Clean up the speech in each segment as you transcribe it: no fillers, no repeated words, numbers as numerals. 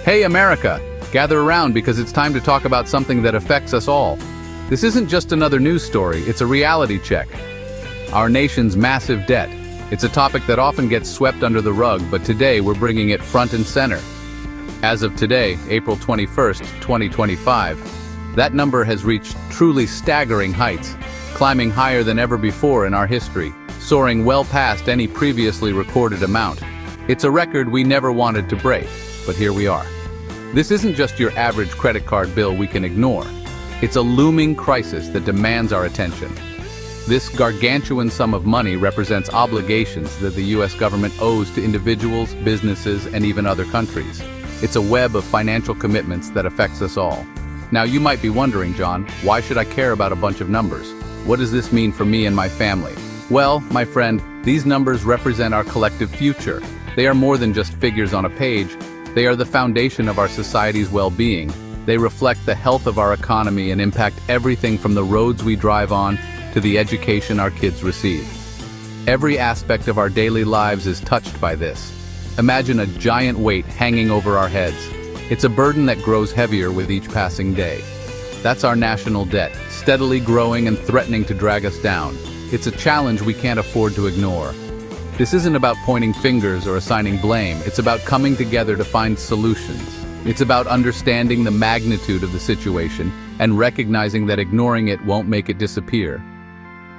Hey America, gather around because it's time to talk about something that affects us all. This isn't just another news story, it's a reality check. Our nation's massive debt. It's a topic that often gets swept under the rug, but today we're bringing it front and center. As of today, April 21st, 2025, that number has reached truly staggering heights, climbing higher than ever before in our history, soaring well past any previously recorded amount. It's a record we never wanted to break, but here we are. This isn't just your average credit card bill we can ignore. It's a looming crisis that demands our attention. This gargantuan sum of money represents obligations that the US government owes to individuals, businesses, and even other countries. It's a web of financial commitments that affects us all. Now you might be wondering, John, why should I care about a bunch of numbers? What does this mean for me and my family? Well, my friend, these numbers represent our collective future. They are more than just figures on a page. They are the foundation of our society's well-being. They reflect the health of our economy and impact everything from the roads we drive on to the education our kids receive. Every aspect of our daily lives is touched by this. Imagine a giant weight hanging over our heads. It's a burden that grows heavier with each passing day. That's our national debt, steadily growing and threatening to drag us down. It's a challenge we can't afford to ignore. This isn't about pointing fingers or assigning blame. It's about coming together to find solutions. It's about understanding the magnitude of the situation and recognizing that ignoring it won't make it disappear.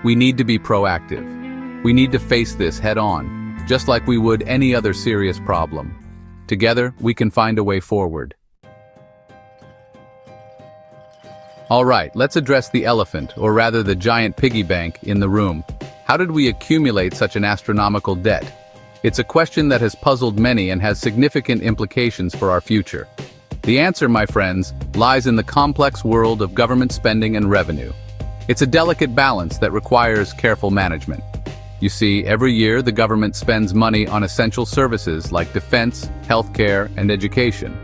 We need to be proactive. We need to face this head-on, just like we would any other serious problem. Together, we can find a way forward. All right, let's address the elephant, or rather the giant piggy bank, in the room. How did we accumulate such an astronomical debt? It's a question that has puzzled many and has significant implications for our future. The answer, my friends, lies in the complex world of government spending and revenue. It's a delicate balance that requires careful management. You see, every year the government spends money on essential services like defense, healthcare, and education.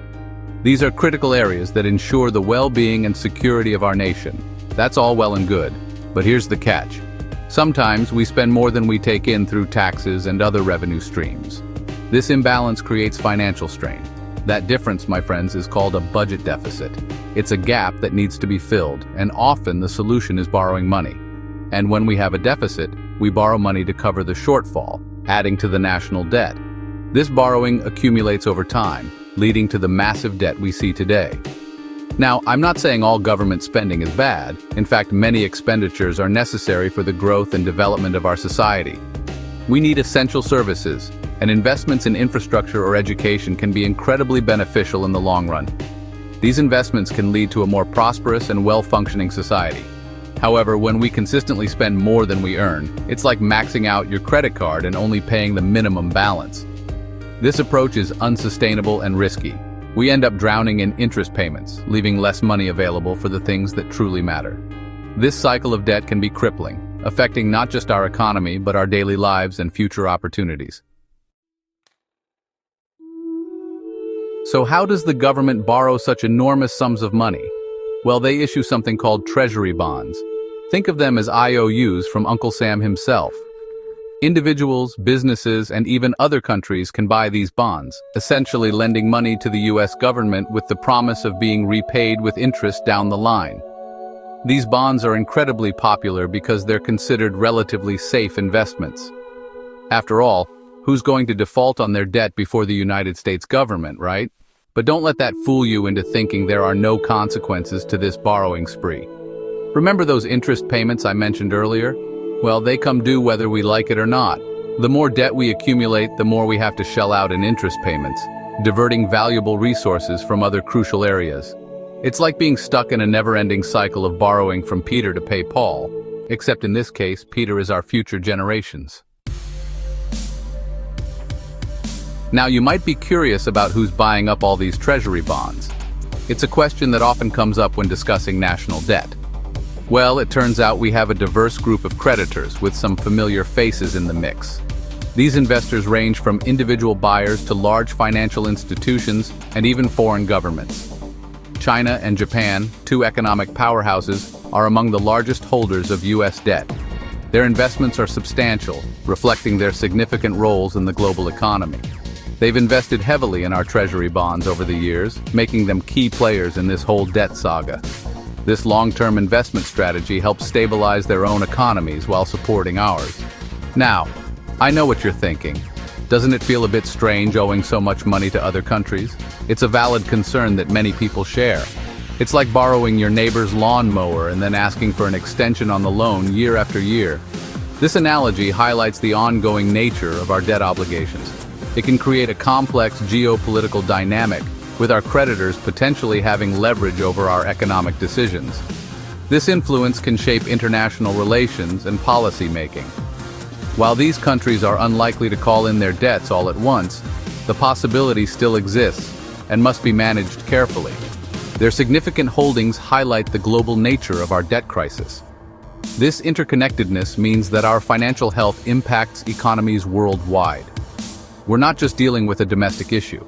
These are critical areas that ensure the well-being and security of our nation. That's all well and good, but here's the catch. Sometimes we spend more than we take in through taxes and other revenue streams. This imbalance creates financial strain. That difference, my friends, is called a budget deficit. It's a gap that needs to be filled, and often the solution is borrowing money. And when we have a deficit, we borrow money to cover the shortfall, adding to the national debt. This borrowing accumulates over time, leading to the massive debt we see today. Now, I'm not saying all government spending is bad. In fact, many expenditures are necessary for the growth and development of our society. We need essential services, and investments in infrastructure or education can be incredibly beneficial in the long run. These investments can lead to a more prosperous and well-functioning society. However, when we consistently spend more than we earn, it's like maxing out your credit card and only paying the minimum balance. This approach is unsustainable and risky. We end up drowning in interest payments, leaving less money available for the things that truly matter. This cycle of debt can be crippling, affecting not just our economy, but our daily lives and future opportunities. So how does the government borrow such enormous sums of money? Well, they issue something called Treasury bonds. Think of them as IOUs from Uncle Sam himself. Individuals, businesses, and even other countries can buy these bonds, essentially lending money to the US government with the promise of being repaid with interest down the line. These bonds are incredibly popular because they're considered relatively safe investments. After all, who's going to default on their debt before the United States government, right? But don't let that fool you into thinking there are no consequences to this borrowing spree. Remember those interest payments I mentioned earlier? Well, they come due whether we like it or not. The more debt we accumulate, the more we have to shell out in interest payments, diverting valuable resources from other crucial areas. It's like being stuck in a never-ending cycle of borrowing from Peter to pay Paul, except in this case, Peter is our future generations. Now, you might be curious about who's buying up all these treasury bonds. It's a question that often comes up when discussing national debt. Well, it turns out we have a diverse group of creditors with some familiar faces in the mix. These investors range from individual buyers to large financial institutions and even foreign governments. China and Japan, two economic powerhouses, are among the largest holders of US debt. Their investments are substantial, reflecting their significant roles in the global economy. They've invested heavily in our Treasury bonds over the years, making them key players in this whole debt saga. This long-term investment strategy helps stabilize their own economies while supporting ours. Now, I know what you're thinking. Doesn't it feel a bit strange owing so much money to other countries? It's a valid concern that many people share. It's like borrowing your neighbor's lawnmower and then asking for an extension on the loan year after year. This analogy highlights the ongoing nature of our debt obligations. It can create a complex geopolitical dynamic, with our creditors potentially having leverage over our economic decisions. This influence can shape international relations and policy making. While these countries are unlikely to call in their debts all at once, the possibility still exists and must be managed carefully. Their significant holdings highlight the global nature of our debt crisis. This interconnectedness means that our financial health impacts economies worldwide. We're not just dealing with a domestic issue.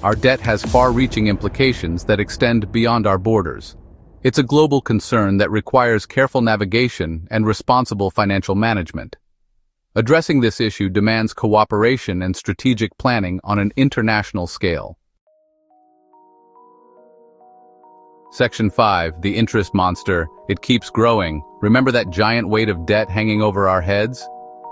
Our debt has far-reaching implications that extend beyond our borders. It's a global concern that requires careful navigation and responsible financial management. Addressing this issue demands cooperation and strategic planning on an international scale. Section 5, the interest monster. It keeps growing. Remember that giant weight of debt hanging over our heads?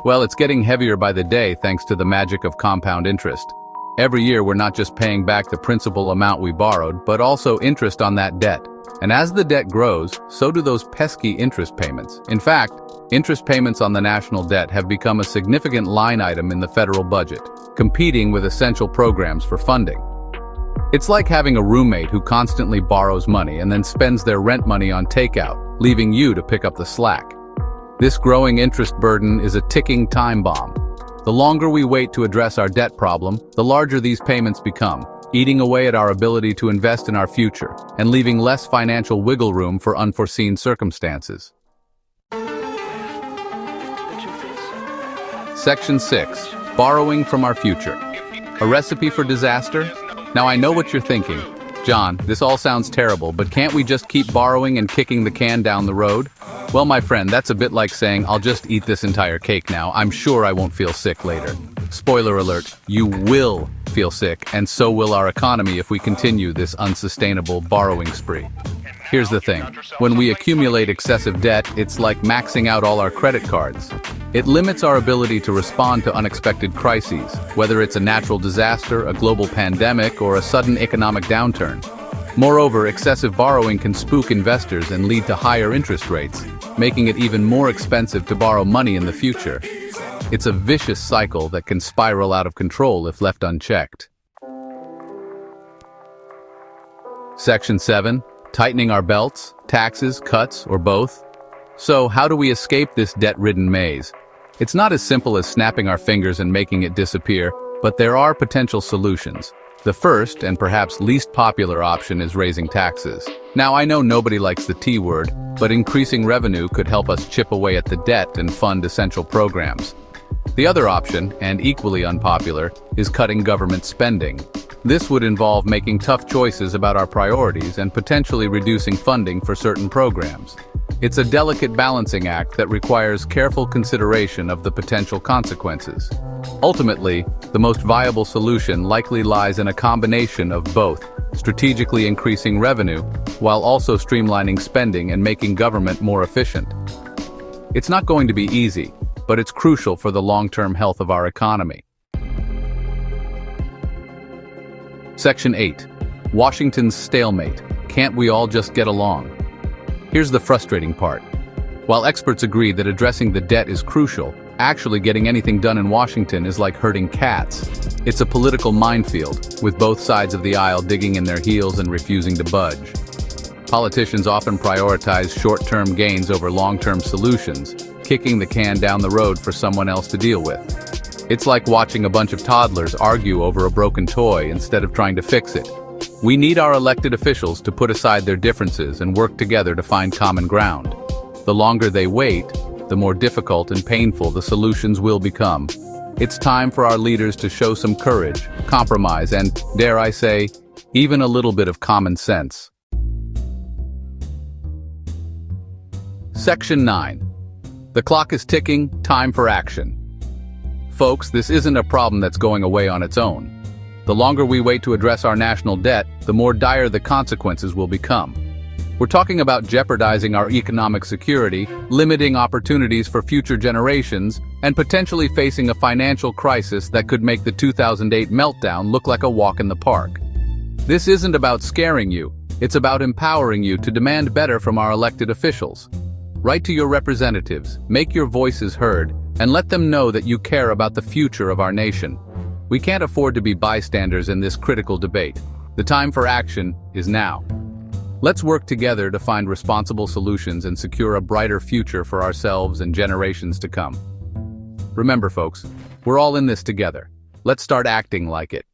Well, it's getting heavier by the day thanks to the magic of compound interest. Every year we're not just paying back the principal amount we borrowed, but also interest on that debt. And as the debt grows, so do those pesky interest payments. In fact, interest payments on the national debt have become a significant line item in the federal budget, competing with essential programs for funding. It's like having a roommate who constantly borrows money and then spends their rent money on takeout, leaving you to pick up the slack. This growing interest burden is a ticking time bomb. The longer we wait to address our debt problem, the larger these payments become, eating away at our ability to invest in our future and leaving less financial wiggle room for unforeseen circumstances. Section 6. Borrowing from our future. A recipe for disaster? Now I know what you're thinking. John, this all sounds terrible, but can't we just keep borrowing and kicking the can down the road? Well, my friend, that's a bit like saying, I'll just eat this entire cake now. I'm sure I won't feel sick later. Spoiler alert, you will feel sick, and so will our economy if we continue this unsustainable borrowing spree. Here's the thing. When we accumulate excessive debt, it's like maxing out all our credit cards. It limits our ability to respond to unexpected crises, whether it's a natural disaster, a global pandemic, or a sudden economic downturn. Moreover, excessive borrowing can spook investors and lead to higher interest rates, making it even more expensive to borrow money in the future. It's a vicious cycle that can spiral out of control if left unchecked. Section 7. Tightening our belts, taxes, cuts, or both. So, how do we escape this debt-ridden maze? It's not as simple as snapping our fingers and making it disappear, but there are potential solutions. The first, and perhaps least popular option, is raising taxes. Now, I know nobody likes the T word, but increasing revenue could help us chip away at the debt and fund essential programs. The other option, and equally unpopular, is cutting government spending. This would involve making tough choices about our priorities and potentially reducing funding for certain programs. It's a delicate balancing act that requires careful consideration of the potential consequences. Ultimately, the most viable solution likely lies in a combination of both, strategically increasing revenue while also streamlining spending and making government more efficient. It's not going to be easy, but it's crucial for the long-term health of our economy. Section 8. Washington's stalemate. Can't we all just get along? Here's the frustrating part. While experts agree that addressing the debt is crucial, actually getting anything done in Washington is like herding cats. It's a political minefield, with both sides of the aisle digging in their heels and refusing to budge. Politicians often prioritize short-term gains over long-term solutions, kicking the can down the road for someone else to deal with. It's like watching a bunch of toddlers argue over a broken toy instead of trying to fix it. We need our elected officials to put aside their differences and work together to find common ground. The longer they wait, the more difficult and painful the solutions will become. It's time for our leaders to show some courage, compromise, and, dare I say, even a little bit of common sense. Section 9. The clock is ticking, time for action. Folks, this isn't a problem that's going away on its own. The longer we wait to address our national debt, the more dire the consequences will become. We're talking about jeopardizing our economic security, limiting opportunities for future generations, and potentially facing a financial crisis that could make the 2008 meltdown look like a walk in the park. This isn't about scaring you, it's about empowering you to demand better from our elected officials. Write to your representatives, make your voices heard, and let them know that you care about the future of our nation. We can't afford to be bystanders in this critical debate. The time for action is now. Let's work together to find responsible solutions and secure a brighter future for ourselves and generations to come. Remember, folks, we're all in this together. Let's start acting like it.